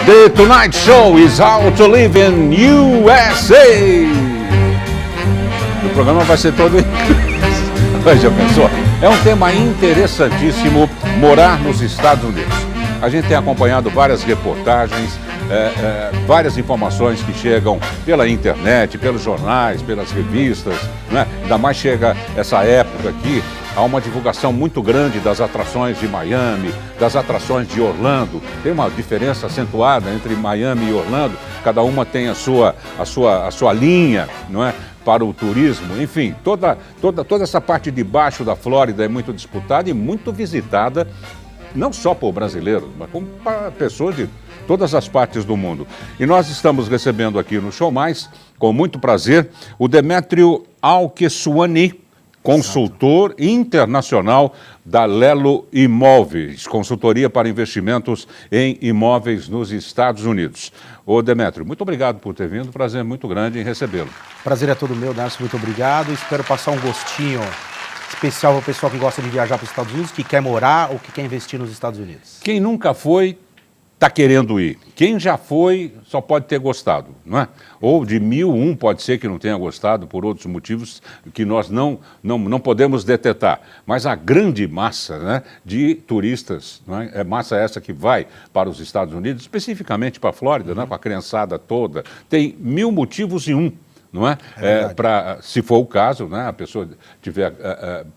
The Tonight Show is how to live in USA. O programa vai ser todo em inglês. Já pensou? É um tema interessantíssimo, morar nos Estados Unidos. A gente tem acompanhado várias reportagens, várias informações que chegam pela internet, pelos jornais, pelas revistas, né? Ainda mais chega essa época aqui, há uma divulgação muito grande das atrações de Miami, das atrações de Orlando. Tem uma diferença acentuada entre Miami e Orlando, cada uma tem a sua linha, não é? Para o turismo, enfim, toda essa parte de baixo da Flórida é muito disputada e muito visitada, não só por brasileiros, mas como para pessoas de todas as partes do mundo. E nós estamos recebendo aqui no Show Mais, com muito prazer, o Demétrio Alquesuani, consultor internacional da Lelo Imóveis, consultoria para investimentos em imóveis nos Estados Unidos. Ô Demétrio, muito obrigado por ter vindo, prazer muito grande em recebê-lo. Prazer é todo meu, Darcio, muito obrigado. Espero passar um gostinho especial para o pessoal que gosta de viajar para os Estados Unidos, que quer morar ou que quer investir nos Estados Unidos. Quem nunca foi, está querendo ir. Quem já foi, só pode ter gostado, não é? Ou de 1001 pode ser que não tenha gostado por outros motivos que nós não podemos detectar. Mas a grande massa, né, de turistas, não é massa essa que vai para os Estados Unidos, especificamente para a Flórida, né, com a criançada toda, tem 1000 motivos e um. Não é? Se for o caso, né, a pessoa tiver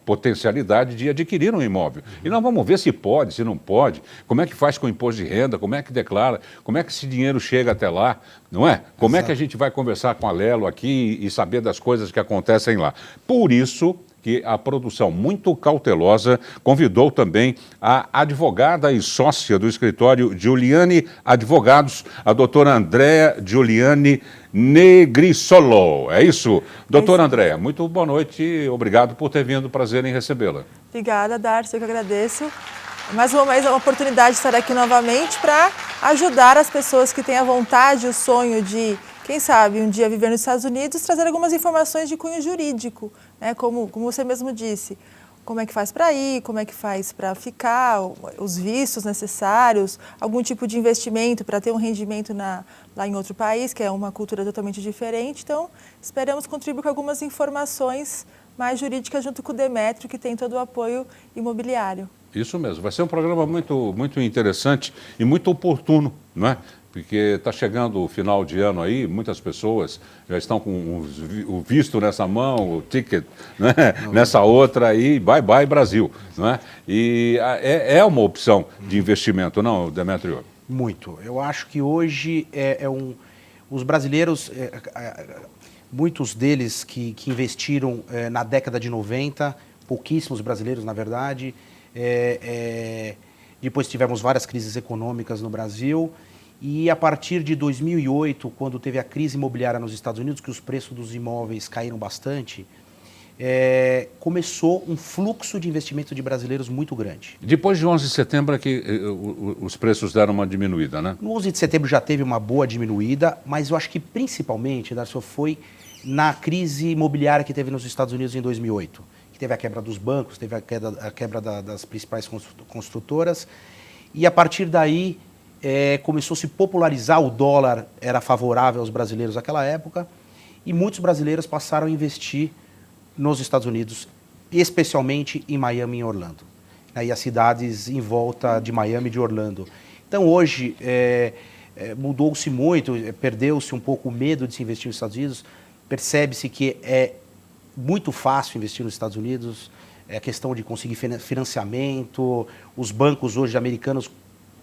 potencialidade de adquirir um imóvel. E nós vamos ver se pode, se não pode, como é que faz com o imposto de renda, como é que declara, como é que esse dinheiro chega até lá, não é? Como é que a gente vai conversar com a Lelo aqui e saber das coisas que acontecem lá. Por isso que a produção muito cautelosa convidou também a advogada e sócia do escritório Giuliani Advogados, a doutora Andrea Giuliani Negrisolo. É isso? Doutora Andrea, muito boa noite, obrigado por ter vindo, prazer em recebê-la. Obrigada, Darcio, eu que agradeço. Mais uma vez, é uma oportunidade de estar aqui novamente para ajudar as pessoas que têm a vontade, o sonho de, quem sabe, um dia viver nos Estados Unidos, trazer algumas informações de cunho jurídico, né? Como você mesmo disse, como é que faz para ir, como é que faz para ficar, os vistos necessários, algum tipo de investimento para ter um rendimento lá em outro país, que é uma cultura totalmente diferente. Então, esperamos contribuir com algumas informações mais jurídicas junto com o Demétrio, que tem todo o apoio imobiliário. Isso mesmo, vai ser um programa muito interessante e muito oportuno, não é? Porque está chegando o final de ano aí, muitas pessoas já estão com o visto nessa mão, o ticket, né, nessa outra aí, bye bye Brasil, não é? E é uma opção de investimento, não, Demétrio? Muito. Eu acho que hoje os brasileiros, muitos deles que investiram na década de 90, pouquíssimos brasileiros, na verdade, depois tivemos várias crises econômicas no Brasil. E a partir de 2008, quando teve a crise imobiliária nos Estados Unidos, que os preços dos imóveis caíram bastante, começou um fluxo de investimento de brasileiros muito grande. Depois de 11 de setembro é que os preços deram uma diminuída, né? No 11 de setembro já teve uma boa diminuída, mas eu acho que principalmente, Darcio, foi na crise imobiliária que teve nos Estados Unidos em 2008. Que teve a quebra dos bancos, teve a quebra das principais construtoras, e a partir daí começou a se popularizar, o dólar era favorável aos brasileiros naquela época, e muitos brasileiros passaram a investir nos Estados Unidos, especialmente em Miami e em Orlando, e as cidades em volta de Miami e de Orlando. Então hoje mudou-se muito, perdeu-se um pouco o medo de se investir nos Estados Unidos, percebe-se que é muito fácil investir nos Estados Unidos, é questão de conseguir financiamento, os bancos hoje americanos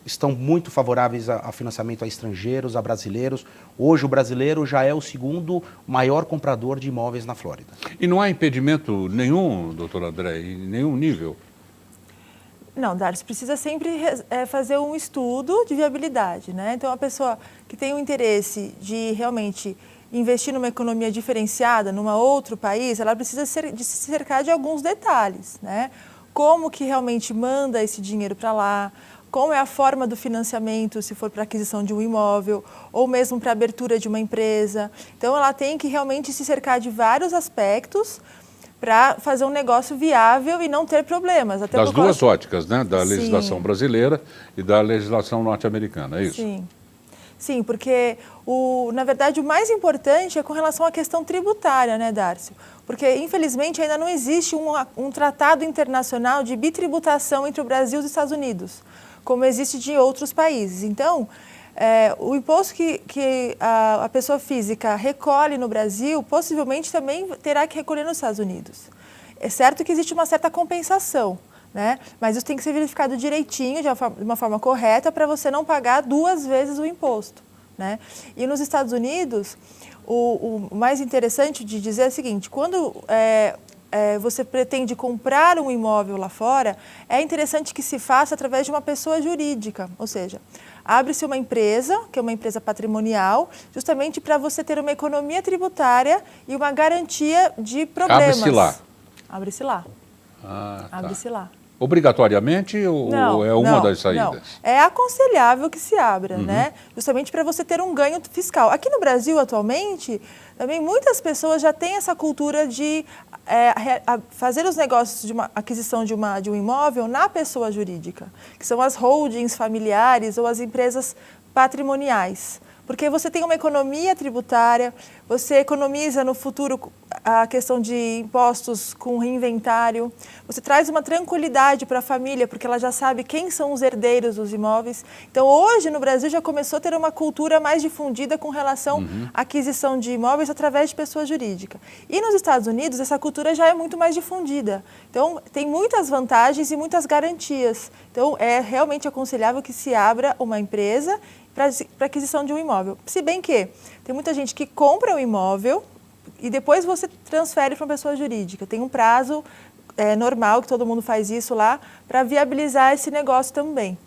estão muito favoráveis a financiamento a estrangeiros, a brasileiros. Hoje o brasileiro já é o segundo maior comprador de imóveis na Flórida. E não há impedimento nenhum, doutor André, em nenhum nível? Não, Darcio, precisa sempre fazer um estudo de viabilidade, né? Então, a pessoa que tem o interesse de realmente investir numa economia diferenciada, num outro país, ela precisa de se cercar de alguns detalhes, né? Como que realmente manda esse dinheiro para lá, como é a forma do financiamento, se for para aquisição de um imóvel, ou mesmo para abertura de uma empresa. Então, ela tem que realmente se cercar de vários aspectos para fazer um negócio viável e não ter problemas. Até das duas óticas, né? Da legislação brasileira e da legislação norte-americana, é isso? Sim. Sim, porque, na verdade, o mais importante é com relação à questão tributária, né, Darcio? Porque, infelizmente, ainda não existe um tratado internacional de bitributação entre o Brasil e os Estados Unidos, como existe de outros países. Então, o imposto que a pessoa física recolhe no Brasil, possivelmente também terá que recolher nos Estados Unidos. É certo que existe uma certa compensação, né? Mas isso tem que ser verificado direitinho, de uma forma correta, para você não pagar 2 vezes o imposto, né? E nos Estados Unidos, o mais interessante de dizer é o seguinte: quando você pretende comprar um imóvel lá fora, é interessante que se faça através de uma pessoa jurídica, ou seja, abre-se uma empresa, que é uma empresa patrimonial, justamente para você ter uma economia tributária e uma garantia de problemas. Abre-se lá. Abre-se lá. Ah, tá. Abre-se lá. Obrigatoriamente ou é uma das saídas? Não. É aconselhável que se abra, né? Justamente para você ter um ganho fiscal. Aqui no Brasil, atualmente, também muitas pessoas já têm essa cultura de fazer os negócios de uma aquisição de um imóvel na pessoa jurídica, que são as holdings familiares ou as empresas patrimoniais. Porque você tem uma economia tributária, você economiza no futuro a questão de impostos com reinventário, você traz uma tranquilidade para a família, porque ela já sabe quem são os herdeiros dos imóveis. Então, hoje, no Brasil, já começou a ter uma cultura mais difundida com relação à aquisição de imóveis através de pessoa jurídica. E nos Estados Unidos, essa cultura já é muito mais difundida. Então, tem muitas vantagens e muitas garantias. Então, é realmente aconselhável que se abra uma empresa para aquisição de um imóvel. Se bem que tem muita gente que compra o imóvel e depois você transfere para uma pessoa jurídica. Tem um prazo normal, que todo mundo faz isso lá, para viabilizar esse negócio também.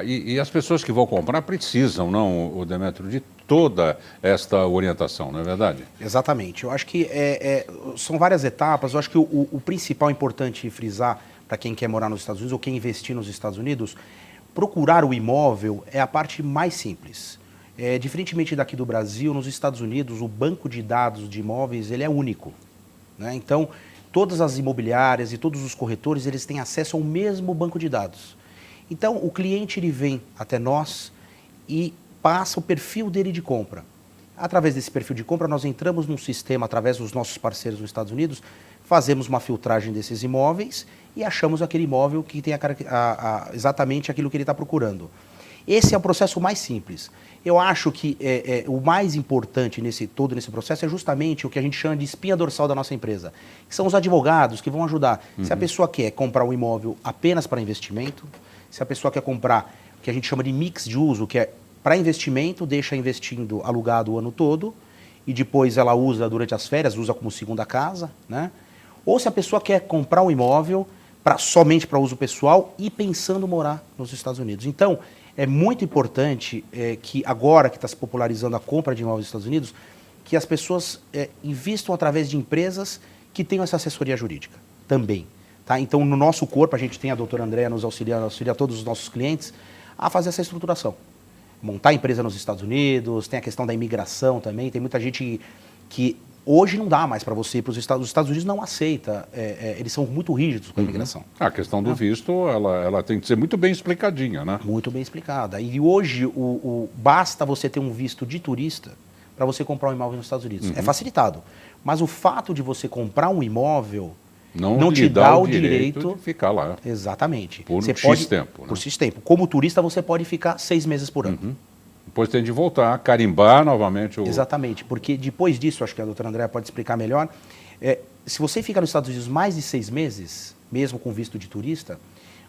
E as pessoas que vão comprar precisam, não, Demétrio, de toda esta orientação, não é verdade? Exatamente. Eu acho que são várias etapas. Eu acho que o principal importante frisar para quem quer morar nos Estados Unidos ou quem investir nos Estados Unidos, procurar o imóvel é a parte mais simples. Diferentemente daqui do Brasil, nos Estados Unidos, o banco de dados de imóveis ele é único, né? Então, todas as imobiliárias e todos os corretores eles têm acesso ao mesmo banco de dados. Então, o cliente ele vem até nós e passa o perfil dele de compra. Através desse perfil de compra, nós entramos num sistema, através dos nossos parceiros nos Estados Unidos, fazemos uma filtragem desses imóveis e achamos aquele imóvel que tem exatamente aquilo que ele está procurando. Esse é o processo mais simples. Eu acho que o mais importante todo nesse processo é justamente o que a gente chama de espinha dorsal da nossa empresa, que são os advogados que vão ajudar. Se a pessoa quer comprar um imóvel apenas para investimento, se a pessoa quer comprar o que a gente chama de mix de uso, que é para investimento, deixa investindo alugado o ano todo e depois ela usa durante as férias, usa como segunda casa, né? Ou se a pessoa quer comprar um imóvel somente para uso pessoal e pensando morar nos Estados Unidos. Então, é muito importante que agora que está se popularizando a compra de imóveis nos Estados Unidos, que as pessoas invistam através de empresas que tenham essa assessoria jurídica também. Tá? Então, no nosso corpo, a gente tem a doutora Andréa nos auxilia todos os nossos clientes a fazer essa estruturação. Montar empresa nos Estados Unidos, tem a questão da imigração também, tem muita gente que hoje não dá mais para você ir para os Estados Unidos, não aceita, eles são muito rígidos com a imigração. A questão do visto, ela tem que ser muito bem explicadinha, né? Muito bem explicada. E hoje, basta você ter um visto de turista para você comprar um imóvel nos Estados Unidos. É facilitado. Mas o fato de você comprar um imóvel não te dá o direito de ficar lá. Exatamente. Por X tempo. Por X tempo. Como turista, você pode ficar 6 meses por ano. Depois tem de voltar, carimbar novamente o... Exatamente, porque depois disso, acho que a doutora Andréa pode explicar melhor, se você fica nos Estados Unidos mais de 6 meses, mesmo com visto de turista,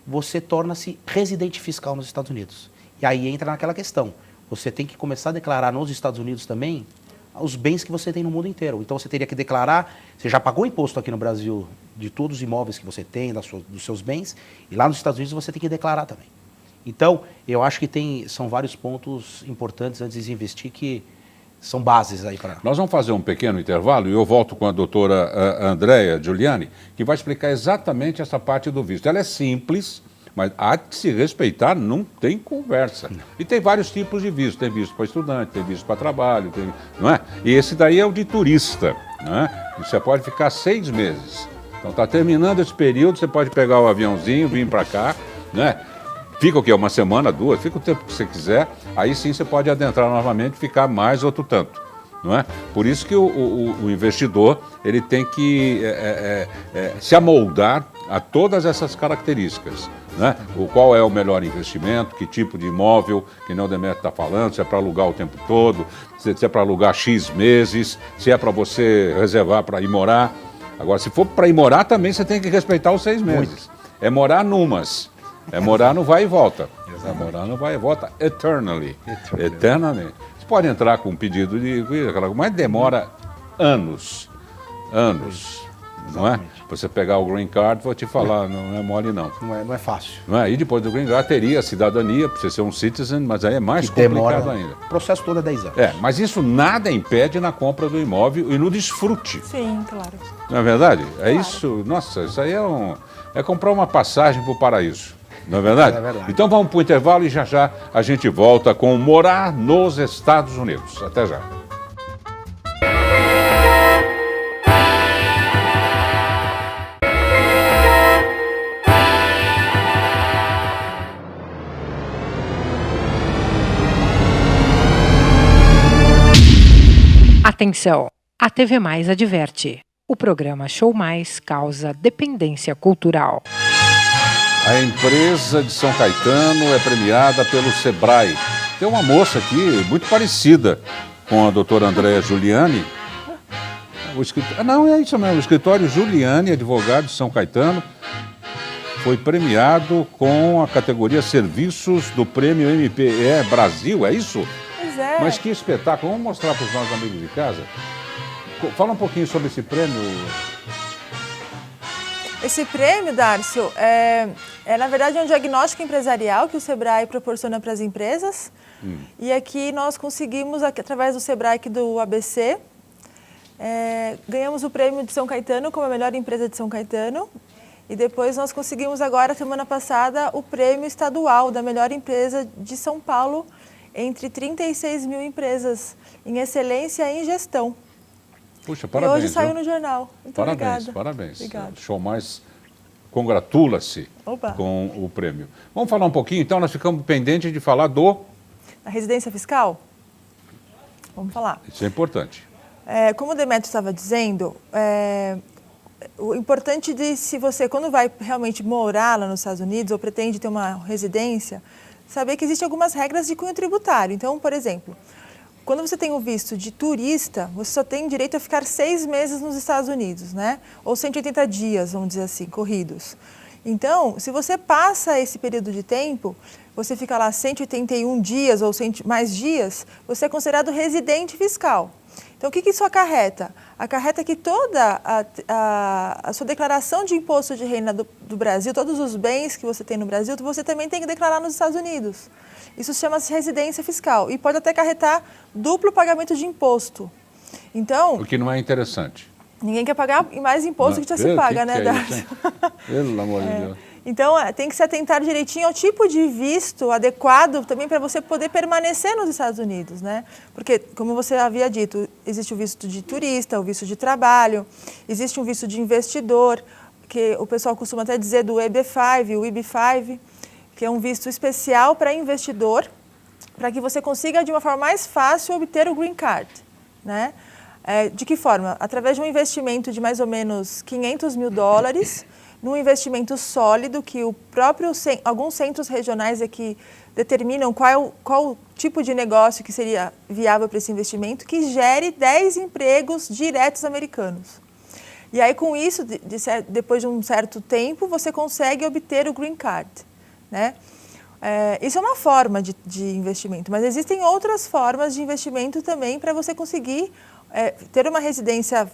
você torna-se residente fiscal nos Estados Unidos. E aí entra naquela questão, você tem que começar a declarar nos Estados Unidos também os bens que você tem no mundo inteiro. Então você teria que declarar, você já pagou imposto aqui no Brasil de todos os imóveis que você tem, dos seus bens, e lá nos Estados Unidos você tem que declarar também. Então, eu acho que são vários pontos importantes antes de investir que são bases aí para... Nós vamos fazer um pequeno intervalo e eu volto com a doutora Andréa Giuliani, que vai explicar exatamente essa parte do visto. Ela é simples, mas há de se respeitar, não tem conversa. E tem vários tipos de visto. Tem visto para estudante, tem visto para trabalho, não é? E esse daí é o de turista, né? E você pode ficar 6 meses. Então, está terminando esse período, você pode pegar o aviãozinho, vir para cá, né? Fica o quê? Uma semana, 2, fica o tempo que você quiser, aí sim você pode adentrar novamente e ficar mais outro tanto. Não é? Por isso que o investidor ele tem que se amoldar a todas essas características. Né? Qual é o melhor investimento, que tipo de imóvel, que nem o Demetrio está falando, se é para alugar o tempo todo, se é para alugar X meses, se é para você reservar para ir morar. Agora, se for para ir morar, também você tem que respeitar os 6 meses. É morar numas. É morar no vai e volta. É morar no vai e volta eternally. Você pode entrar com um pedido mas demora anos. Não é? Você pegar o green card, vou te falar, não é mole não. Não é fácil. Não é? E depois do green card teria a cidadania, para você ser um citizen, mas aí é mais complicado ainda. O processo todo é 10 anos. Mas isso nada impede na compra do imóvel e no desfrute. Sim, claro. Não é verdade? Claro. Isso, nossa, isso aí é comprar uma passagem para o paraíso. Não é verdade? É verdade. Então vamos para o intervalo e já a gente volta com morar nos Estados Unidos. Até já. Atenção! A TV Mais adverte. O programa Show Mais causa dependência cultural. A empresa de São Caetano é premiada pelo Sebrae. Tem uma moça aqui muito parecida com a doutora Andréa Giuliani. Não, é isso mesmo. O escritório Giuliani, advogado de São Caetano, foi premiado com a categoria Serviços do Prêmio MPE Brasil, é isso? Pois é. Mas que espetáculo. Vamos mostrar para os nossos amigos de casa. Fala um pouquinho sobre esse prêmio. Esse prêmio, Dárcio, na verdade um diagnóstico empresarial que o Sebrae proporciona para as empresas. E aqui nós conseguimos, através do Sebrae aqui do ABC, ganhamos o prêmio de São Caetano como a melhor empresa de São Caetano. E depois nós conseguimos agora, semana passada, o prêmio estadual da melhor empresa de São Paulo, entre 36 mil empresas em excelência em gestão. Puxa, parabéns. E hoje saiu no jornal. Muito parabéns, obrigada. parabéns. Obrigada. Show Mais congratula-se Opa. com o prêmio. Vamos falar um pouquinho, então, nós ficamos pendentes de falar A residência fiscal? Vamos falar. Isso é importante. Como o Demetrio estava dizendo, o importante se você, quando vai realmente morar lá nos Estados Unidos ou pretende ter uma residência, saber que existem algumas regras de cunho tributário. Então, por exemplo, quando você tem o visto de turista, você só tem direito a ficar 6 meses nos Estados Unidos, né? Ou 180 dias, vamos dizer assim, corridos. Então, se você passa esse período de tempo, você fica lá 181 dias ou mais dias, você é considerado residente fiscal. Então, o que isso acarreta? Acarreta que toda a sua declaração de imposto de renda do Brasil, todos os bens que você tem no Brasil, você também tem que declarar nos Estados Unidos. Isso chama-se residência fiscal e pode até acarretar duplo pagamento de imposto. Então, O que não é interessante. Ninguém quer pagar mais imposto que já se paga, né, Dárcio? Pelo amor de Deus. Então, tem que se atentar direitinho ao tipo de visto adequado também para você poder permanecer nos Estados Unidos, né? Porque, como você havia dito, existe o visto de turista, o visto de trabalho, existe um visto de investidor, que o pessoal costuma até dizer do EB5, o IB5, que é um visto especial para investidor, para que você consiga, de uma forma mais fácil, obter o Green Card, né? De que forma? Através de um investimento de mais ou menos $500 mil, num investimento sólido que alguns centros regionais aqui determinam qual tipo de negócio que seria viável para esse investimento, que gere 10 empregos diretos americanos. E aí, com isso, depois de um certo tempo, você consegue obter o Green Card, né? Isso é uma forma de investimento, mas existem outras formas de investimento também para você conseguir ter uma residência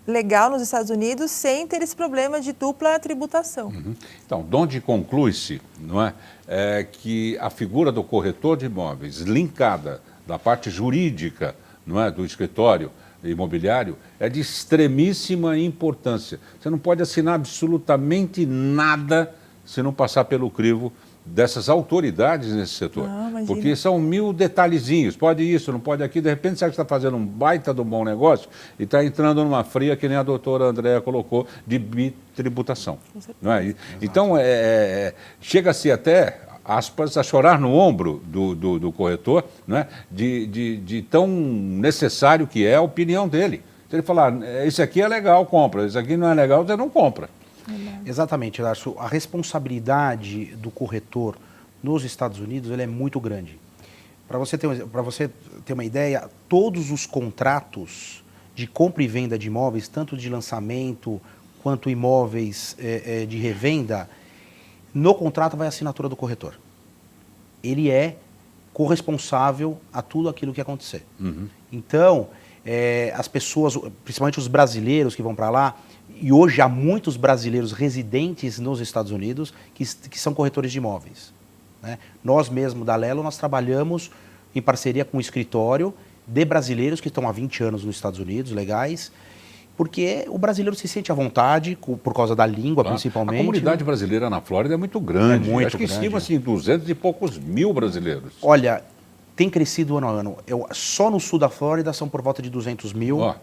legal nos Estados Unidos sem ter esse problema de dupla tributação. Uhum. Então, de onde conclui-se, não é, que a figura do corretor de imóveis linkada da parte jurídica, não é, do escritório imobiliário é de extremíssima importância. Você não pode assinar absolutamente nada se não passar pelo crivo dessas autoridades nesse setor. Não, imagina. Porque são 1000 detalhezinhos, pode isso, não pode aquilo, de repente você está fazendo um baita de um bom negócio e está entrando numa fria, que nem a doutora Andréa colocou, de bitributação. Não é? Então, chega-se até, aspas, a chorar no ombro do corretor, não é? de tão necessário que é a opinião dele. Se ele falar, esse aqui é legal, compra, esse aqui não é legal, você não compra. Exatamente, Darcio. A responsabilidade do corretor nos Estados Unidos ele é muito grande. Para você ter uma ideia, todos os contratos de compra e venda de imóveis, tanto de lançamento quanto imóveis de revenda, no contrato vai a assinatura do corretor. Ele é corresponsável a tudo aquilo que acontecer. Uhum. Então, as pessoas, principalmente os brasileiros que vão para lá, e hoje há muitos brasileiros residentes nos Estados Unidos que são corretores de imóveis, né? Nós mesmo da Lelo, nós trabalhamos em parceria com um escritório de brasileiros que estão há 20 anos nos Estados Unidos, legais, porque o brasileiro se sente à vontade por causa da língua, principalmente. A comunidade brasileira na Flórida é muito grande. É muito Acho que grande. estima-se em 200 e poucos mil brasileiros. Olha, tem crescido ano a ano. Só no sul da Flórida são por volta de 200 mil. Ó.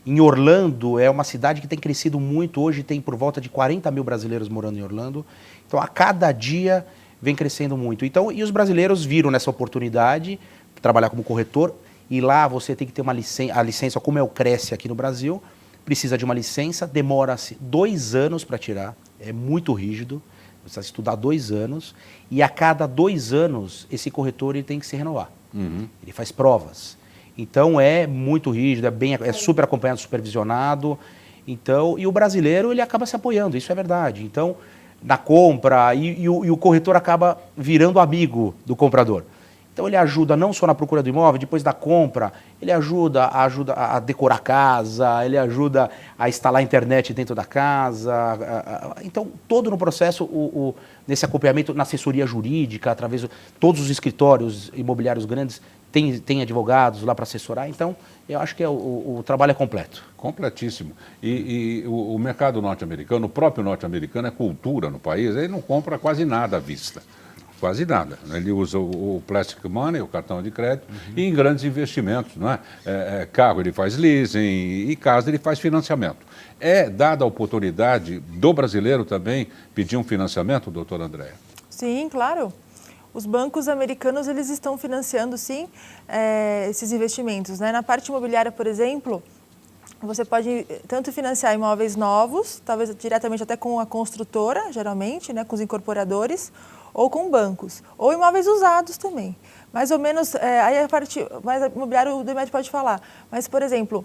Em Orlando, é uma cidade que tem crescido muito. Hoje tem por volta de 40 mil brasileiros morando em Orlando. Então, a cada dia vem crescendo muito. Então, e os brasileiros viram nessa oportunidade de trabalhar como corretor. E lá você tem que ter uma licença. A licença, como é o Cresce aqui no Brasil, precisa de uma licença. Demora-se 2 anos para tirar. É muito rígido. Precisa estudar 2 anos. E a cada 2 anos, esse corretor ele tem que se renovar. Uhum. Ele faz provas. Então é muito rígido, é super acompanhado, supervisionado. Então, e o brasileiro ele acaba se apoiando, isso é verdade. Então, na compra, e o corretor acaba virando amigo do comprador. Então ele ajuda não só na procura do imóvel, depois da compra, ele ajuda a decorar a casa, ele ajuda a instalar a internet dentro da casa. Então, todo no processo, nesse acompanhamento, na assessoria jurídica, através de todos os escritórios imobiliários grandes, tem advogados lá para assessorar. Então, eu acho que o trabalho é completo. Completíssimo. E o mercado norte-americano, o próprio norte-americano é cultura no país, ele não compra quase nada à vista. Quase nada. Ele usa o plastic money, o cartão de crédito, e em grandes investimentos, não é? Carro ele faz leasing e casa ele faz financiamento. É dada a oportunidade do brasileiro também pedir um financiamento, doutora Andréa? Sim, claro. Os bancos americanos eles estão financiando, sim, esses investimentos, né? Na parte imobiliária, por exemplo, você pode tanto financiar imóveis novos, talvez diretamente até com a construtora, geralmente, né, com os incorporadores, ou com bancos, ou imóveis usados também. Mais ou menos, aí a parte mais imobiliária o Demetrio pode falar, mas, por exemplo,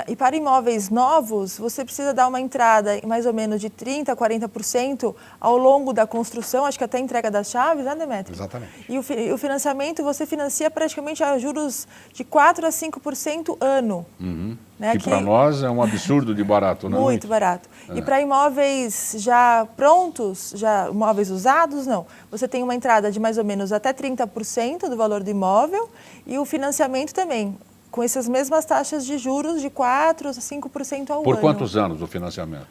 e para imóveis novos, você precisa dar uma entrada mais ou menos de 30% a 40% ao longo da construção, acho que até a entrega das chaves, né, Demetrio? Exatamente. E o financiamento, você financia praticamente a juros de 4% a 5% ano. Uhum. Né? Que para nós é um absurdo de barato, não é? Muito barato. E para imóveis já prontos, já imóveis usados, não. Você tem uma entrada de mais ou menos até 30% do valor do imóvel e o financiamento também, com essas mesmas taxas de juros de 4% a 5% ao ano. Por quantos anos o financiamento?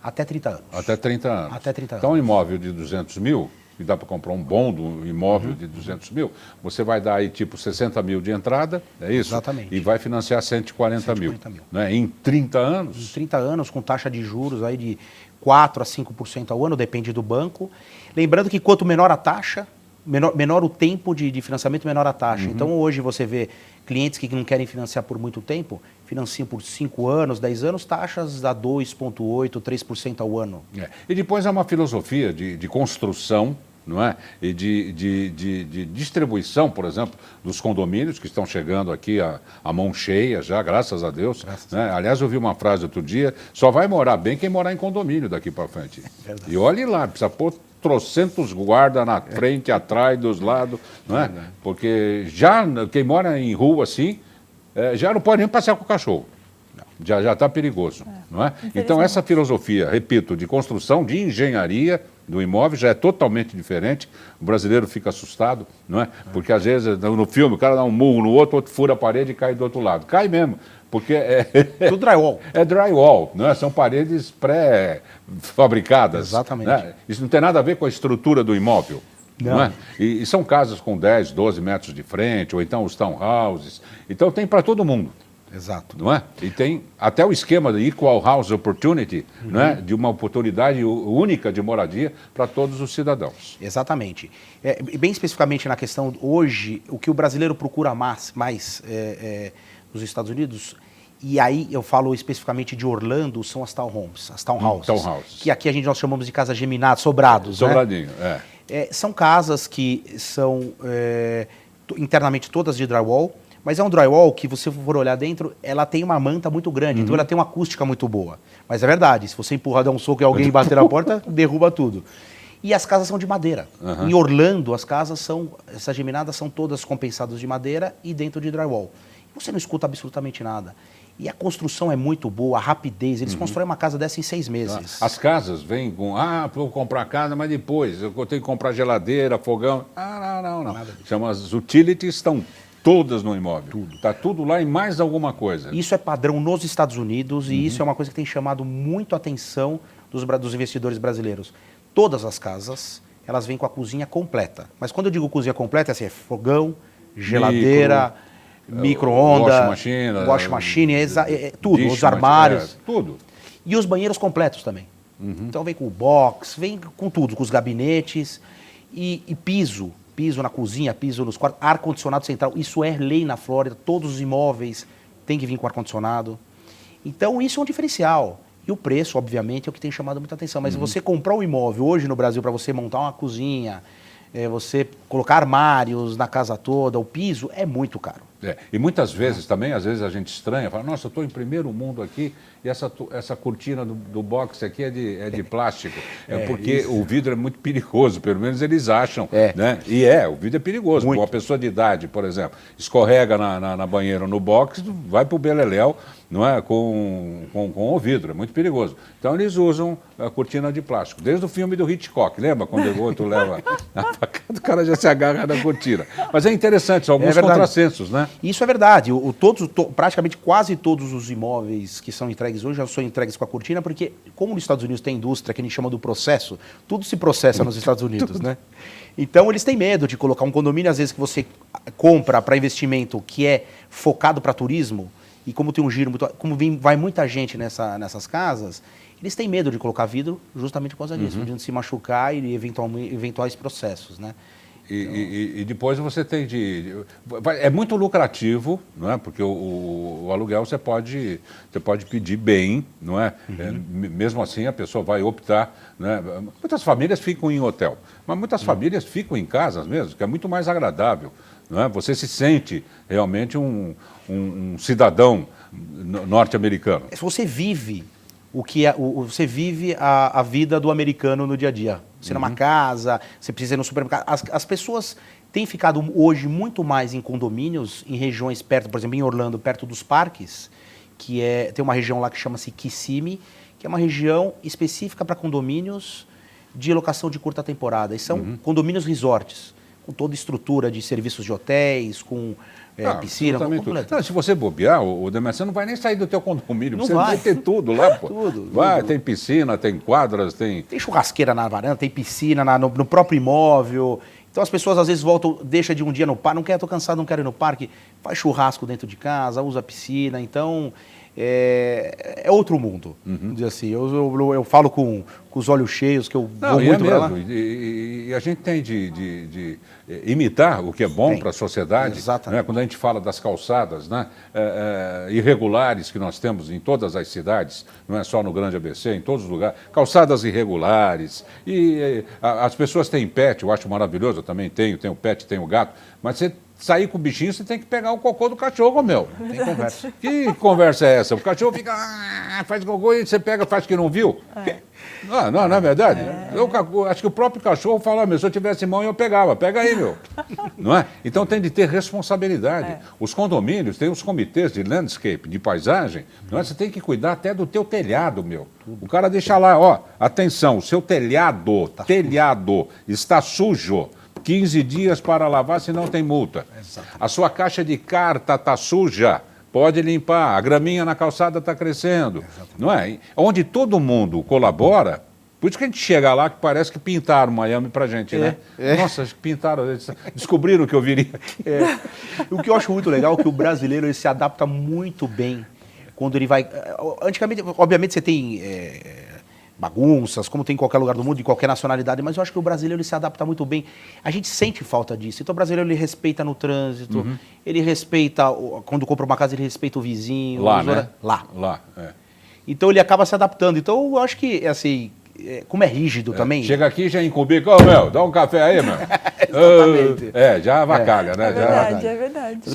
Até 30 anos. Até 30 anos. Até 30 anos. Então, um imóvel de 200 mil, que dá para comprar um bom do imóvel de 200 mil, você vai dar aí tipo 60 mil de entrada, é isso? Exatamente. E vai financiar 140 mil. Né? Em 30 anos? Em 30 anos, com taxa de juros aí de 4% a 5% ao ano, depende do banco. Lembrando que quanto menor a taxa, menor o tempo de financiamento, menor a taxa. Então, hoje você vê clientes que não querem financiar por muito tempo, financiam por 5 anos, 10 anos, taxas a 2,8%, 3% ao ano. E depois há uma filosofia de construção, não é? E de distribuição, por exemplo, dos condomínios que estão chegando aqui a mão cheia já, graças a Deus. Né? Aliás, eu vi uma frase outro dia, só vai morar bem quem morar em condomínio daqui para frente. Verdade. E olhe lá, precisa pôr trocentos guarda na frente, atrás, dos lados, não é? Porque já quem mora em rua assim, já não pode nem passear com o cachorro. Já está perigoso, não é? Então essa filosofia, repito, de construção, de engenharia do imóvel já é totalmente diferente. O brasileiro fica assustado, não é? Porque às vezes no filme o cara dá um murro no outro fura a parede e cai do outro lado. Cai mesmo. Porque tudo drywall. É drywall, né? São paredes pré-fabricadas. Exatamente. Né? Isso não tem nada a ver com a estrutura do imóvel. Não é? E são casas com 10, 12 metros de frente, ou então os townhouses. Então tem para todo mundo. Exato. Não é? E tem até o esquema de Equal House Opportunity, não é? De uma oportunidade única de moradia para todos os cidadãos. Exatamente. Bem especificamente na questão, hoje, o que o brasileiro procura mais nos Estados Unidos, e aí eu falo especificamente de Orlando, são as townhomes, as townhouses. Townhouses. Que aqui nós chamamos de casa geminada, sobrados. Sobradinho, né? São casas que são internamente todas de drywall, mas é um drywall que, você for olhar dentro, ela tem uma manta muito grande, então ela tem uma acústica muito boa. Mas é verdade, se você empurrar, dar um soco e alguém bater na porta, derruba tudo. E as casas são de madeira. Em Orlando, as casas essas geminadas são todas compensadas de madeira e dentro de drywall. Você não escuta absolutamente nada. E a construção é muito boa, a rapidez. Eles constroem uma casa dessa em 6 meses. As casas vêm com, vou comprar casa, mas depois eu tenho que comprar geladeira, fogão. Não. Chama as utilities, estão todas no imóvel. Está tudo lá e mais alguma coisa. Isso é padrão nos Estados Unidos e isso é uma coisa que tem chamado muito a atenção dos investidores brasileiros. Todas as casas, elas vêm com a cozinha completa. Mas quando eu digo cozinha completa, é fogão, geladeira, micro-ondas, wash machine, tudo, os armários. Tudo. E os banheiros completos também. Então vem com o box, vem com tudo, com os gabinetes e piso na cozinha, piso nos quartos, ar-condicionado central. Isso é lei na Flórida, todos os imóveis têm que vir com ar-condicionado. Então isso é um diferencial. E o preço, obviamente, é o que tem chamado muita atenção. Mas você comprar um imóvel hoje no Brasil para você montar uma cozinha, você colocar armários na casa toda, o piso, é muito caro. E muitas vezes também, às vezes a gente estranha, fala, nossa, eu estou em primeiro mundo aqui e essa cortina do box aqui é de plástico. Porque isso. O vidro é muito perigoso, pelo menos eles acham. Né? E o vidro é perigoso. Uma pessoa de idade, por exemplo, escorrega na banheira ou no box, vai para o beleléu, não é? Com o vidro, é muito perigoso. Então eles usam a cortina de plástico. Desde o filme do Hitchcock, lembra? Quando o outro leva na facada, o cara já se agarra na cortina. Mas é interessante, são alguns contrassensos, né? Isso é verdade. Praticamente quase todos os imóveis que são entregues hoje já são entregues com a cortina, porque como nos Estados Unidos tem indústria que a gente chama do processo, tudo se processa nos Estados Unidos, né? Então eles têm medo de colocar um condomínio, às vezes, que você compra para investimento que é focado para turismo, e como tem um giro muito, vai muita gente nessas casas, eles têm medo de colocar vidro justamente por causa disso, de se machucar e eventuais processos, né? E depois você tem é muito lucrativo, não é? Porque o aluguel você pode pedir bem, não é? Mesmo assim a pessoa vai optar, né? Muitas famílias ficam em hotel, mas muitas famílias ficam em casas mesmo, que é muito mais agradável, não é? Você se sente realmente um cidadão norte-americano. Você vive você vive a vida do americano no dia a dia. Você numa casa, você precisa ir no supermercado. As pessoas têm ficado hoje muito mais em condomínios, em regiões perto, por exemplo, em Orlando, perto dos parques, tem uma região lá que chama-se Kissimmee, que é uma região específica para condomínios de locação de curta temporada. E são condomínios resorts, com toda estrutura de serviços de hotéis, com piscina, se você bobear, você não vai nem sair do teu condomínio, você vai ter tudo lá, pô. Tudo. Tem piscina, tem quadras, tem churrasqueira na varanda, tem piscina no próprio imóvel. Então as pessoas às vezes voltam, deixa de um dia no parque, estou cansado, não quero ir no parque, faz churrasco dentro de casa, usa piscina, então é outro mundo, vamos dizer assim. Eu falo com os olhos cheios, que eu vou muito para lá. E a gente tem de imitar o que é bom para a sociedade, né? Quando a gente fala das calçadas, né? Irregulares que nós temos em todas as cidades, não é só no Grande ABC, em todos os lugares, calçadas irregulares, e as pessoas têm pet, eu acho maravilhoso, eu também tenho pet, tenho gato, mas você sair com o bichinho, você tem que pegar o cocô do cachorro, meu. Tem conversa. Que conversa é essa? O cachorro fica, faz cocô e você pega, faz que não viu. Não é verdade? Eu acho que o próprio cachorro fala, se eu tivesse mão eu pegava, pega aí, meu. Não é? Então tem de ter responsabilidade. Os condomínios têm os comitês de landscape, de paisagem, não é? Você tem que cuidar até do teu telhado, meu. O cara deixa lá, atenção, o seu telhado está sujo. 15 dias para lavar, senão tem multa. A sua caixa de carta está suja, pode limpar. A graminha na calçada está crescendo. Não é? Onde todo mundo colabora, Por isso que a gente chega lá que parece que pintaram Miami pra gente, né? Nossa, acho que pintaram, descobriram que eu viria aqui. O que eu acho muito legal é que o brasileiro ele se adapta muito bem quando ele vai... Antigamente, obviamente, você tem bagunças, como tem em qualquer lugar do mundo, em qualquer nacionalidade, mas eu acho que o brasileiro ele se adapta muito bem. A gente sente falta disso. Então o brasileiro ele respeita no trânsito, ele respeita, quando compra uma casa, ele respeita o vizinho. Lá, né? Lá. Então ele acaba se adaptando. Então eu acho que, assim, como é rígido também... Chega aqui e já incumbica, ô meu, dá um café aí, meu. Exatamente. Já vacaga, né? É verdade.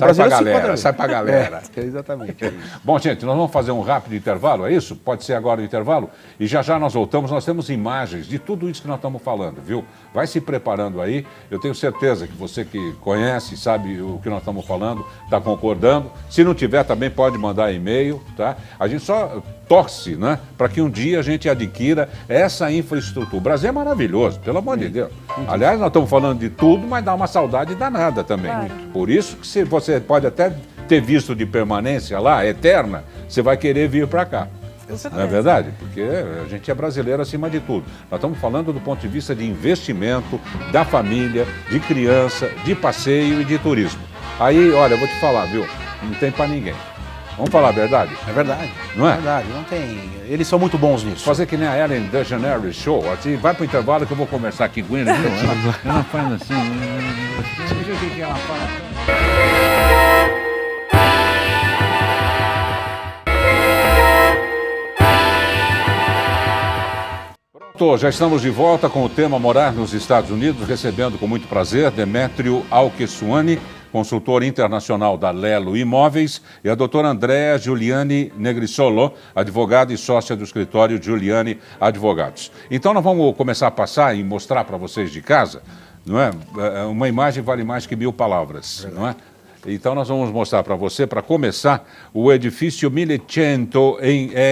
Sai pra galera. Exatamente. Bom, gente, nós vamos fazer um rápido intervalo, é isso? Pode ser agora o intervalo? E já já nós voltamos, nós temos imagens de tudo isso que nós estamos falando, viu? Vai se preparando aí, eu tenho certeza que você que conhece, sabe o que nós estamos falando, está concordando. Se não tiver, também pode mandar e-mail, tá? A gente só torce, né? Para que um dia a gente adquira essa infraestrutura. O Brasil é maravilhoso, pelo amor de Deus. Aliás, nós estamos falando de tudo, mas dá uma saudade danada também. Claro. Por isso que você pode até ter visto de permanência lá, eterna, você vai querer vir para cá. Não é verdade? Porque a gente é brasileiro acima de tudo. Nós estamos falando do ponto de vista de investimento, da família, de criança, de passeio e de turismo. Aí, olha, eu vou te falar, viu? Não tem para ninguém. Vamos falar a verdade? É verdade. Não é? É verdade, não tem... Eles são muito bons nisso. Fazer que nem a Ellen DeGeneres Show, assim, vai pro intervalo que eu vou conversar aqui com ele. Ela faz assim, veja o que ela fala. Pronto, já estamos de volta com o tema Morar nos Estados Unidos, recebendo com muito prazer Demétrio Alquesuani, consultor internacional da Lelo Imóveis, e a doutora Andréa Giuliani Negrisolo, advogada e sócia do escritório Giuliani Advogados. Então nós vamos começar a passar e mostrar para vocês de casa, não é? Uma imagem vale mais que 1000 palavras, não é? Então nós vamos mostrar para você, para começar, o edifício 1100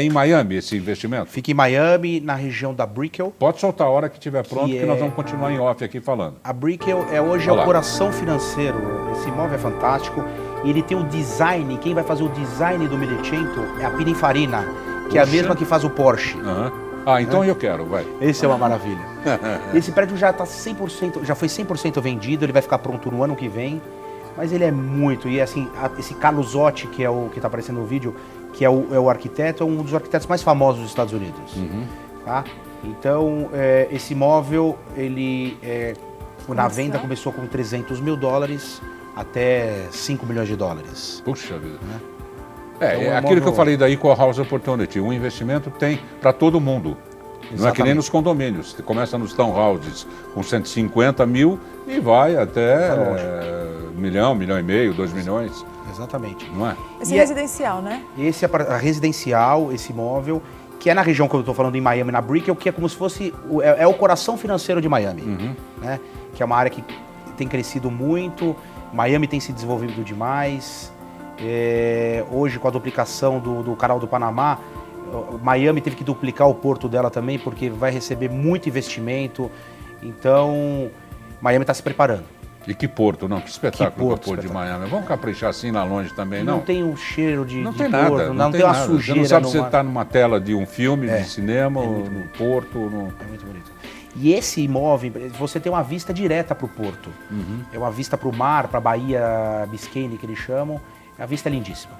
em Miami, esse investimento. Fica em Miami, na região da Brickell. Pode soltar a hora que estiver pronto, que nós vamos continuar em off aqui falando. A Brickell hoje é o coração financeiro. Esse imóvel é fantástico. E ele tem o design, quem vai fazer o design do 1100 é a Pininfarina, que é a mesma que faz o Porsche. Ah, então eu quero, vai. Esse é uma maravilha. Esse prédio já está 100%, já foi 100% vendido, ele vai ficar pronto no ano que vem. Mas ele é muito, e assim, esse Carlos Otti, que é o que está aparecendo no vídeo, que é o arquiteto, é um dos arquitetos mais famosos dos Estados Unidos. Tá? Então, esse imóvel, ele, na venda, começou com $300 mil até $5 milhões. Puxa vida. Né? Então, é aquilo que eu falei da Equal House Opportunity, um investimento tem para todo mundo. Exatamente. Não é que nem nos condomínios, você começa nos townhouses com 150 mil e vai até 1 milhão, 1,5 milhão, 2 milhões. Exatamente. Não é? Esse é residencial, né? Esse é a residencial, esse imóvel, que é na região que eu estou falando, em Miami, na Brickell, que é como se fosse, é o coração financeiro de Miami, né? Que é uma área que tem crescido muito, Miami tem se desenvolvido demais, hoje com a duplicação do canal do Panamá, Miami teve que duplicar o porto dela também, porque vai receber muito investimento. Então, Miami está se preparando. E que porto, não? Que espetáculo o porto de Miami. Vamos caprichar assim lá longe também, não? Não tem um cheiro de não de tem porto, nada, não tem uma nada. sujeira. Você não sabe se você está numa tela de um filme, de cinema, muito no bonito. porto. É muito bonito. E esse imóvel, você tem uma vista direta para o porto. É uma vista para o mar, para a Baía Biscayne, que eles chamam. A vista é lindíssima.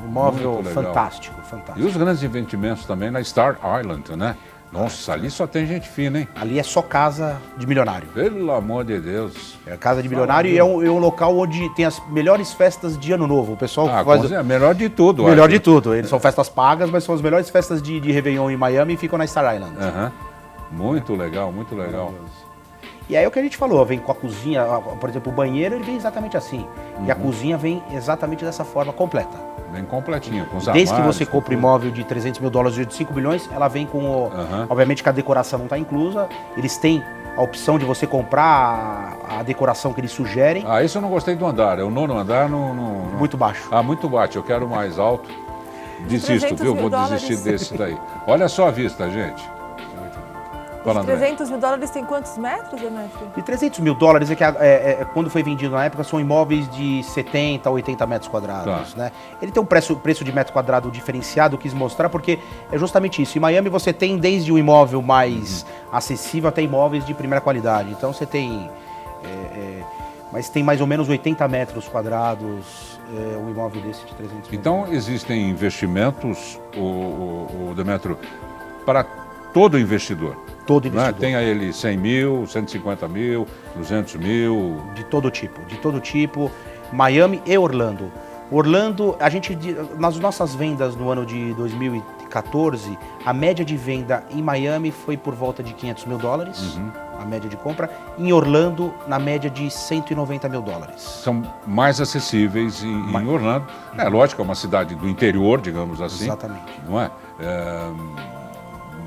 Um imóvel fantástico, fantástico. E os grandes investimentos também na Star Island, né? Nossa, ali só tem gente fina, hein? Ali é só casa de milionário. Pelo amor de Deus. É casa de milionário e é um local onde tem as melhores festas de ano novo. O pessoal faz... É melhor de tudo. Melhor de tudo. Eles são festas pagas, mas são as melhores festas de Réveillon em Miami e ficam na Star Island. Muito legal, muito legal. E aí é o que a gente falou, vem com a cozinha, por exemplo, o banheiro ele vem exatamente assim. E a cozinha vem exatamente dessa forma, completa. Bem completinho, com os Desde armários, que você compra imóvel de $300 mil ou de 5 milhões, ela vem com obviamente que a decoração não está inclusa, eles têm a opção de você comprar a decoração que eles sugerem. Ah, isso eu não gostei do andar, é o 9º andar Muito baixo. Ah, muito baixo, eu quero mais alto. Desisto, viu? Vou desistir desse daí. Olha só a vista, gente. Fala, André. 300 mil dólares tem quantos metros, Demetrio? E 300 mil dólares é que quando foi vendido na época são imóveis de 70 a 80 metros quadrados, né? Ele tem um preço de metro quadrado diferenciado, eu quis mostrar, porque é justamente isso. Em Miami você tem desde o imóvel mais acessível até imóveis de primeira qualidade. Então você tem... mas tem mais ou menos 80 metros quadrados um imóvel desse de 300 mil. Então existem investimentos, o Demetrio, para todo investidor. Todo investidor. Né? Tenha ele 100 mil, 150 mil, 200 mil. De todo tipo. Miami e Orlando. Orlando, nas nossas vendas no ano de 2014, a média de venda em Miami foi por volta de 500 mil dólares, a média de compra. Em Orlando, na média de 190 mil dólares. São mais acessíveis em Orlando. É lógico, é uma cidade do interior, digamos assim. Exatamente. Não é?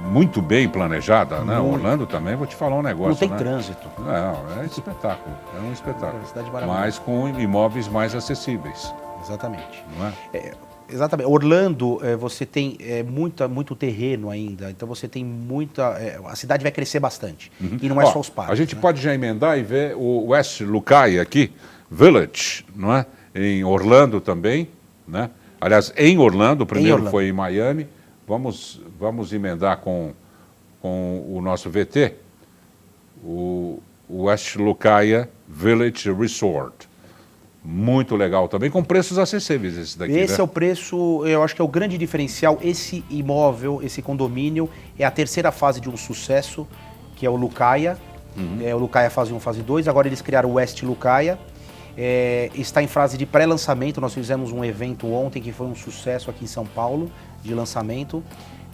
Muito bem planejada, né? Orlando também, vou te falar um negócio. Não tem né? trânsito. Não, é espetáculo. É um espetáculo. É uma cidade maravilhosa. Mas com imóveis mais acessíveis. Exatamente. Não é? Exatamente. Orlando, você tem muito terreno ainda, então você tem muita... a cidade vai crescer bastante. E não é só os parques. A gente pode já emendar e ver o West Lucaia aqui, Village, não é? Em Orlando também, né? Aliás, em Orlando, o primeiro foi em Miami. Vamos emendar com o nosso VT, o West Lucaia Village Resort. Muito legal também, com preços acessíveis esse daqui. Esse né? é o preço, eu acho que é o grande diferencial. Esse imóvel, esse condomínio, é a terceira fase de um sucesso, que é o Lucaia. O Lucaia fase 1, fase 2. Agora eles criaram o West Lucaia. Está em fase de pré-lançamento. Nós fizemos um evento ontem que foi um sucesso aqui em São Paulo, de lançamento.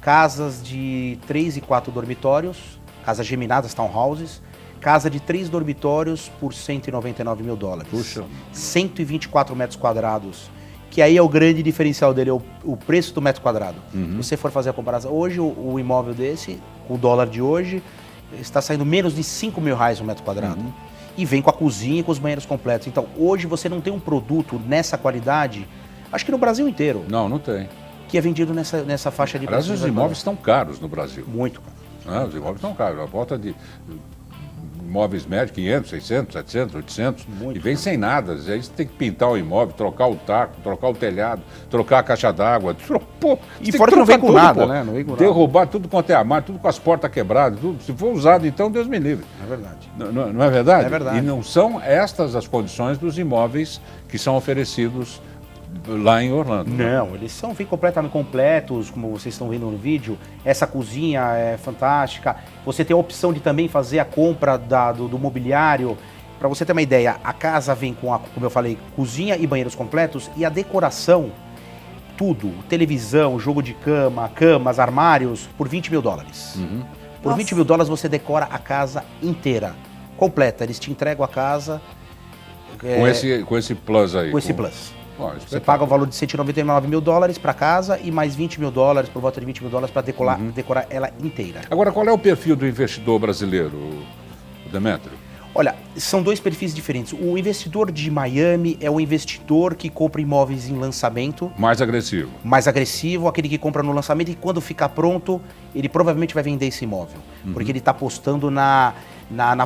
Casas de 3 e 4 dormitórios, casas geminadas, townhouses. Casa de 3 dormitórios por 199 mil dólares. Puxa. 124 metros quadrados. Que aí é o grande diferencial dele, o preço do metro quadrado. Se você for fazer a comparação, hoje o imóvel desse, com o dólar de hoje, está saindo menos de 5 mil reais o metro quadrado. E vem com a cozinha e com os banheiros completos. Então, hoje você não tem um produto nessa qualidade, acho que no Brasil inteiro, Não tem. que é vendido nessa faixa de Aliás, preço. os imóveis estão caros no Brasil. Muito caro. Os imóveis estão caros. A volta de imóveis médios, 500, 600, 700, 800. Muito. E vem sem nada. Aí você tem que pintar o imóvel, trocar o taco, trocar o telhado, trocar a caixa d'água. E fora que não vem com nada, né? Não vem com nada. Derrubar tudo quanto é armário, tudo com as portas quebradas. Tudo. Se for usado, então, Deus me livre. É verdade. Não é verdade? É verdade. E não são estas as condições dos imóveis que são oferecidos lá em Orlando. Não, eles vêm completamente completos, como vocês estão vendo no vídeo. Essa cozinha é fantástica. Você tem a opção de também fazer a compra do mobiliário. Para você ter uma ideia, a casa vem com, como eu falei, cozinha e banheiros completos e a decoração, tudo, televisão, jogo de cama, camas, armários, por 20 mil dólares. Por Nossa. 20 mil dólares você decora a casa inteira, completa. Eles te entregam a casa Com esse plus aí. com esse plus. Você Espetáculo. paga o valor de 199 mil dólares para casa e mais 20 mil dólares, por volta de 20 mil dólares, para decorar ela inteira. Agora, qual é o perfil do investidor brasileiro, Demetrio? Olha, são dois perfis diferentes. O investidor de Miami é o investidor que compra imóveis em lançamento, Mais agressivo. mais agressivo, aquele que compra no lançamento e quando ficar pronto, ele provavelmente vai vender esse imóvel. Porque ele está apostando na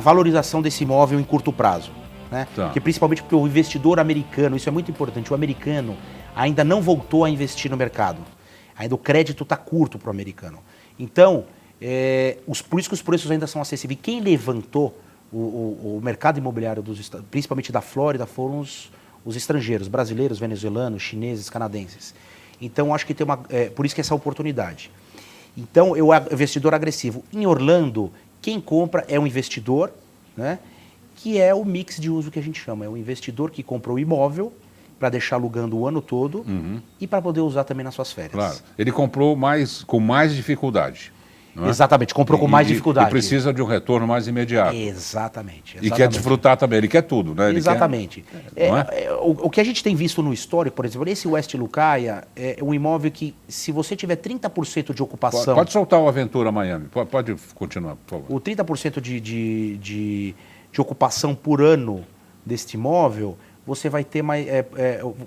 valorização desse imóvel em curto prazo. Né? Tá. Porque principalmente porque o investidor americano, isso é muito importante, o americano ainda não voltou a investir no mercado. Ainda o crédito está curto para o americano. Então, por isso que os preços ainda são acessíveis. E quem levantou o mercado imobiliário, principalmente da Flórida, foram os estrangeiros, brasileiros, venezuelanos, chineses, canadenses. Então, acho que tem por isso que essa oportunidade. Então, o investidor agressivo. Em Orlando, quem compra é um investidor, né? Que é o mix de uso que a gente chama. É o investidor que comprou o imóvel para deixar alugando o ano todo e para poder usar também nas suas férias. Claro. Ele comprou com mais dificuldade. Não é? Exatamente, comprou com mais dificuldade. E precisa de um retorno mais imediato. Exatamente. E quer desfrutar também, ele quer tudo, né? Ele Exatamente. Não é? O que a gente tem visto no histórico, por exemplo, esse West Lucaia é um imóvel que, se você tiver 30% de ocupação... Pode soltar o Aventura Miami, pode continuar, por favor. O 30% de ocupação por ano deste imóvel, você vai ter mais...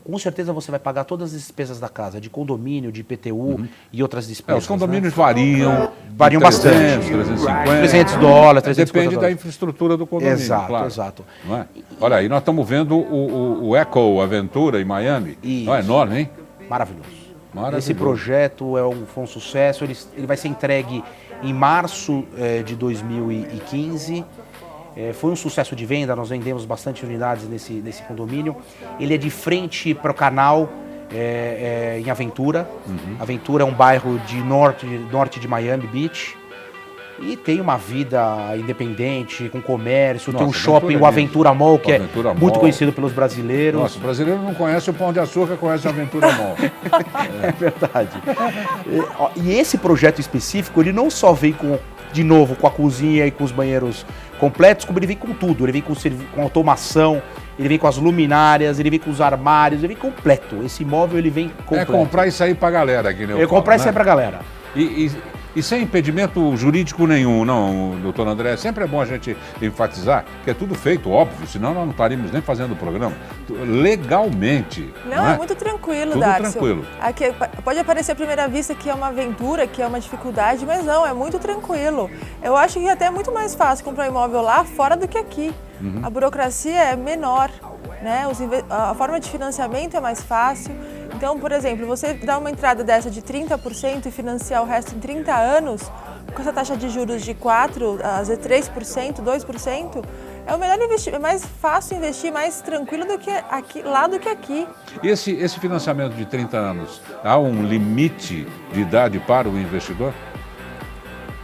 com certeza você vai pagar todas as despesas da casa, de condomínio, de IPTU e outras despesas. Os condomínios variam. Variam 300, bastante. 350. $300, 350 Depende da infraestrutura do condomínio. Exato, claro. exato. Não é? Olha, aí nós estamos vendo o Echo Aventura em Miami. Não é enorme, hein? Maravilhoso. Maravilhoso. Esse projeto foi um sucesso, ele vai ser entregue em março de 2015. Foi um sucesso de venda, nós vendemos bastante unidades nesse condomínio. Ele é de frente para o canal em Aventura. Aventura é um bairro de norte de Miami Beach. E tem uma vida independente, com comércio, tem um shopping, o Aventura Mall, que é muito conhecido pelos brasileiros. Nossa, o brasileiro não conhece o Pão de Açúcar, conhece o Aventura Mall. É verdade. E esse projeto específico, ele não só vem de novo com a cozinha e com os banheiros completos, como ele vem com tudo. Ele vem com automação, ele vem com as luminárias, ele vem com os armários, ele vem completo. Esse imóvel, ele vem completo. É comprar e sair pra galera aqui, né? Comprar e sair pra galera. E sem impedimento jurídico nenhum, não, doutor André? Sempre é bom a gente enfatizar que é tudo feito, óbvio, senão nós não estaríamos nem fazendo o programa. Legalmente. Não, é muito tranquilo, tudo Darcio. Tranquilo. Aqui pode aparecer à primeira vista que é uma aventura, que é uma dificuldade, mas não, é muito tranquilo. Eu acho que até é muito mais fácil comprar um imóvel lá fora do que aqui. A burocracia é menor, né? A forma de financiamento é mais fácil. Então, por exemplo, você dá uma entrada dessa de 30% e financiar o resto em 30 anos, com essa taxa de juros de 4%, às vezes 3%, 2%, é o melhor investir, é mais fácil investir, mais tranquilo do que lá do que aqui. E esse financiamento de 30 anos, há um limite de idade para o investidor?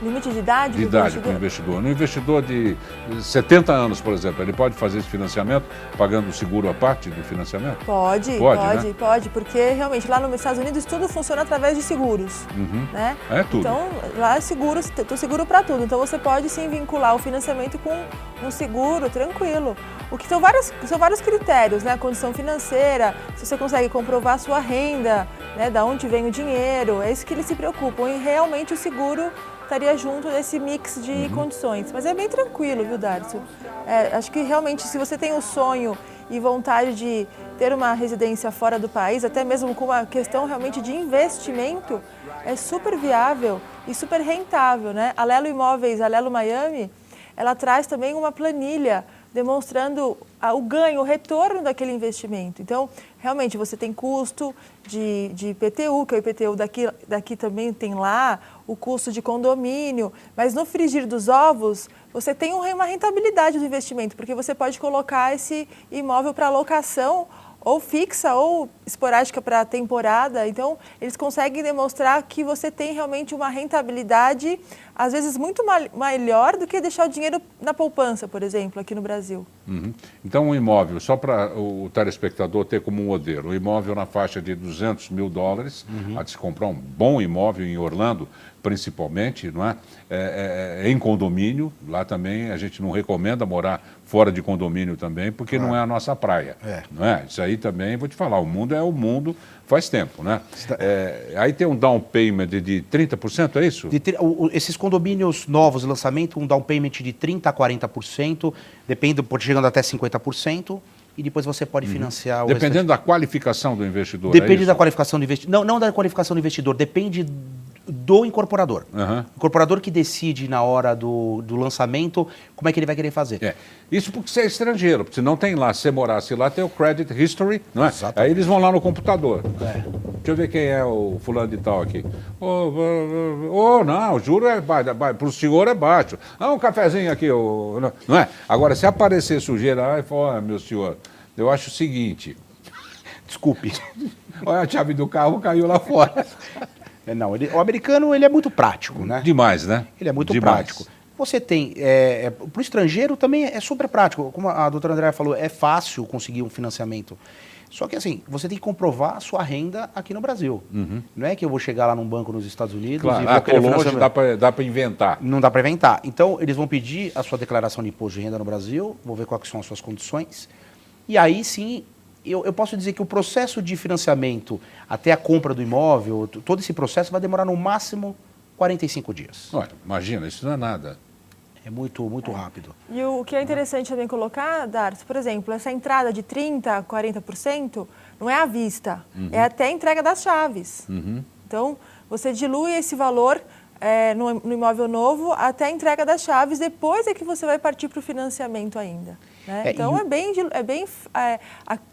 Limite de idade? De idade para o investidor. No investidor de 70 anos, por exemplo, ele pode fazer esse financiamento pagando o seguro à parte do financiamento? Pode, porque realmente lá nos Estados Unidos tudo funciona através de seguros. Né? É tudo. Então, lá é seguro para tudo. Então você pode sim vincular o financiamento com um seguro tranquilo. O que são vários critérios, né? A condição financeira, se você consegue comprovar a sua renda, né? Da onde vem o dinheiro, é isso que eles se preocupam. E realmente o seguro estaria junto desse mix de condições. Mas é bem tranquilo, viu, Darcio? Acho que realmente, se você tem o sonho e vontade de ter uma residência fora do país, até mesmo com uma questão realmente de investimento, é super viável e super rentável, né? A Lelo Imóveis, a Lelo Miami, ela traz também uma planilha demonstrando o ganho, o retorno daquele investimento. Então, realmente, você tem custo de IPTU, que é o IPTU daqui também tem lá, o custo de condomínio, mas no frigir dos ovos, você tem uma rentabilidade do investimento, porque você pode colocar esse imóvel para locação ou fixa ou esporádica para a temporada. Então, eles conseguem demonstrar que você tem realmente uma rentabilidade, às vezes, muito melhor do que deixar o dinheiro na poupança, por exemplo, aqui no Brasil. Então, um imóvel, só para o telespectador ter como modelo, um imóvel na faixa de $200 mil, há de se comprar um bom imóvel em Orlando, principalmente, não é? Em condomínio, lá também a gente não recomenda morar fora de condomínio também, porque não é a nossa praia. Não é? Isso aí também, vou te falar, o mundo é o mundo faz tempo, né? Aí tem um down payment de 30%, é isso? Esses condomínios novos, lançamento, um down payment de 30% a 40%, pode chegando até 50%, e depois você pode financiar o Dependendo da qualificação do investidor. Depende da qualificação do investidor. Não da qualificação do investidor, depende do incorporador. O incorporador que decide na hora do lançamento como é que ele vai querer fazer. Isso porque você é estrangeiro, porque se não tem lá, se você morasse lá, tem o credit history, não é? Exatamente. Aí eles vão lá no computador. Deixa eu ver quem é o fulano de tal aqui. Não, o juro para o senhor é baixo. Um cafezinho aqui, não é? Agora, se aparecer sujeira, meu senhor, eu acho o seguinte, desculpe, olha a chave do carro caiu lá fora. Não, o americano ele é muito prático, né? Demais, né? Ele é muito prático. Você tem, para o estrangeiro também é super prático. Como a doutora Andréa falou, é fácil conseguir um financiamento. Só que assim, você tem que comprovar a sua renda aqui no Brasil. Não é que eu vou chegar lá num banco nos Estados Unidos e vou querer longe, dá para inventar. Não dá para inventar. Então, eles vão pedir a sua declaração de imposto de renda no Brasil, vou ver quais são as suas condições. E aí sim, eu posso dizer que o processo de financiamento até a compra do imóvel, todo esse processo vai demorar no máximo 45 dias. Olha, imagina, isso não é nada. É muito rápido. E o que é interessante também colocar, Darcy, por exemplo, essa entrada de 30% a 40% não é à vista, é até a entrega das chaves. Então, você dilui esse valor no imóvel novo até a entrega das chaves, depois é que você vai partir para o financiamento ainda. Né? Então,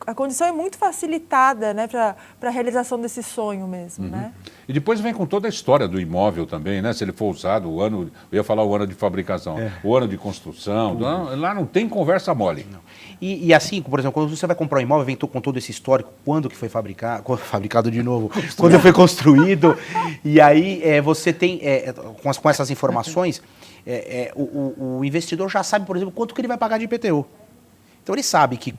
a condição é muito facilitada, né, para a realização desse sonho mesmo. Né? E depois vem com toda a história do imóvel também, né? Se ele for usado, eu ia falar o ano de fabricação, o ano de construção, lá não tem conversa mole. Não. E assim, por exemplo, quando você vai comprar um imóvel, vem com todo esse histórico, quando que foi fabricado de novo, quando foi construído, e aí você tem, com essas informações, o investidor já sabe, por exemplo, quanto que ele vai pagar de IPTU. Então ele sabe que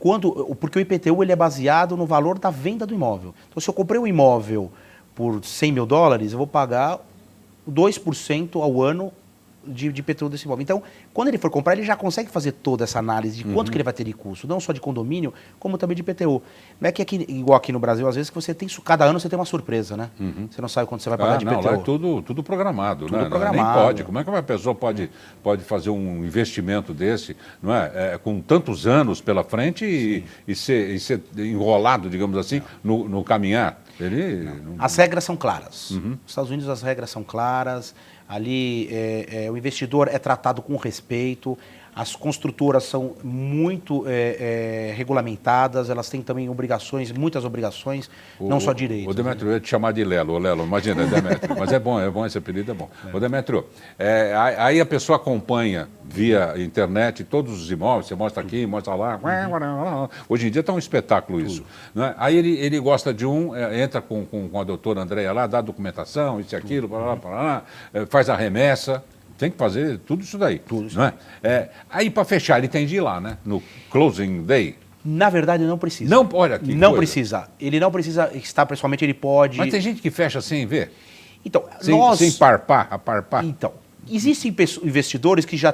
porque o IPTU ele é baseado no valor da venda do imóvel. Então se eu comprei um imóvel por $100 mil, eu vou pagar 2% ao ano de IPTU desse imóvel. Então, quando ele for comprar, ele já consegue fazer toda essa análise de quanto que ele vai ter de custo, não só de condomínio, como também de IPTU. Não é que igual aqui no Brasil, às vezes, que você tem, cada ano você tem uma surpresa, né? Você não sabe quanto você vai pagar de IPTU. Lá é tudo programado, tudo né? programado. Nem pode. Como é que uma pessoa pode fazer um investimento desse, não é? Com tantos anos pela frente e ser enrolado, digamos assim, no caminhar? As regras são claras. Nos Estados Unidos as regras são claras. Ali o investidor é tratado com respeito, as construtoras são muito regulamentadas, elas têm também muitas obrigações, não só direitos. O Demetrio, eu ia te chamar de Lelo, imagina, Demetrio, mas é bom, esse apelido é bom. O Demetrio, aí a pessoa acompanha via internet todos os imóveis, você mostra aqui, mostra lá, hoje em dia está um espetáculo isso. Né? Aí ele gosta de entra com a doutora Andréia lá, dá a documentação, isso e aquilo, faz a remessa. Tem que fazer tudo isso daí. Não é? Aí, para fechar, ele tem de ir lá, né? No closing day. Na verdade, não precisa. Olha que não precisa. Ele não precisa estar pessoalmente, ele pode... Mas tem gente que fecha sem ver? Então, sem parpar? Então, existem investidores que já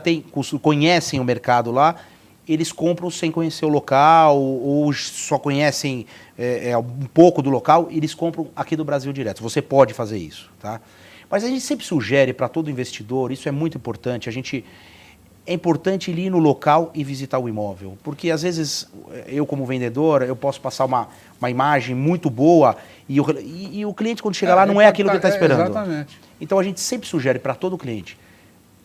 conhecem o mercado lá, eles compram sem conhecer o local, ou só conhecem um pouco do local, eles compram aqui do Brasil direto. Você pode fazer isso, tá? Mas a gente sempre sugere para todo investidor, isso é muito importante, é importante ele ir no local e visitar o imóvel. Porque às vezes, eu como vendedor, eu posso passar uma imagem muito boa e o cliente quando chega lá não é aquilo que ele está esperando. Exatamente. Então a gente sempre sugere para todo cliente,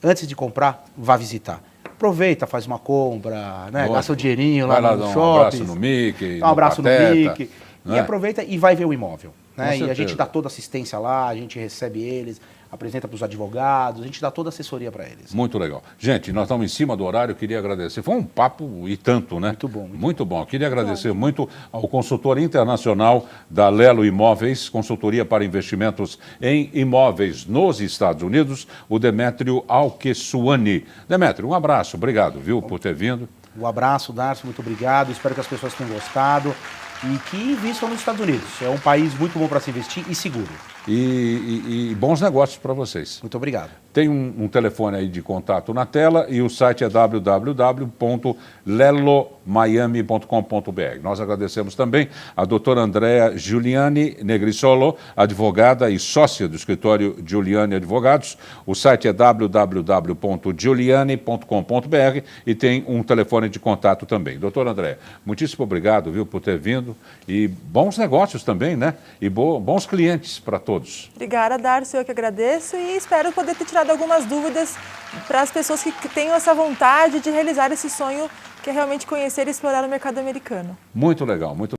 antes de comprar, vá visitar. Aproveita, faz uma compra, né? Gasta o dinheirinho lá no shopping. Dá um abraço no Mickey, dá um abraço no Mickey. Né? E aproveita e vai ver o imóvel. Né? E a gente dá toda assistência lá, a gente recebe eles, apresenta para os advogados, a gente dá toda a assessoria para eles. Muito legal. Gente, nós estamos em cima do horário, eu queria agradecer. Foi um papo e tanto, né? Muito bom. Muito bom. Eu queria agradecer muito ao consultor internacional da Lelo Imóveis, consultoria para investimentos em imóveis nos Estados Unidos, o Demetrio Alquesuani. Demetrio, um abraço, obrigado, viu, por ter vindo. Um abraço, Darcy, muito obrigado, espero que as pessoas tenham gostado. E que invistam nos Estados Unidos. É um país muito bom para se investir e seguro. E bons negócios para vocês. Muito obrigado. Tem um telefone aí de contato na tela e o site é www.lelomiami.com.br. Nós agradecemos também a doutora Andréa Giuliani Negrisolo, advogada e sócia do escritório Giuliani Advogados. O site é www.giuliani.com.br e tem um telefone de contato também. Doutora Andréa, muitíssimo obrigado, viu, por ter vindo e bons negócios também, né? E bons clientes para todos. Obrigada, Darcy, eu que agradeço e espero poder ter tirado algumas dúvidas para as pessoas que tenham essa vontade de realizar esse sonho, que é realmente conhecer e explorar o mercado americano. Muito legal, muito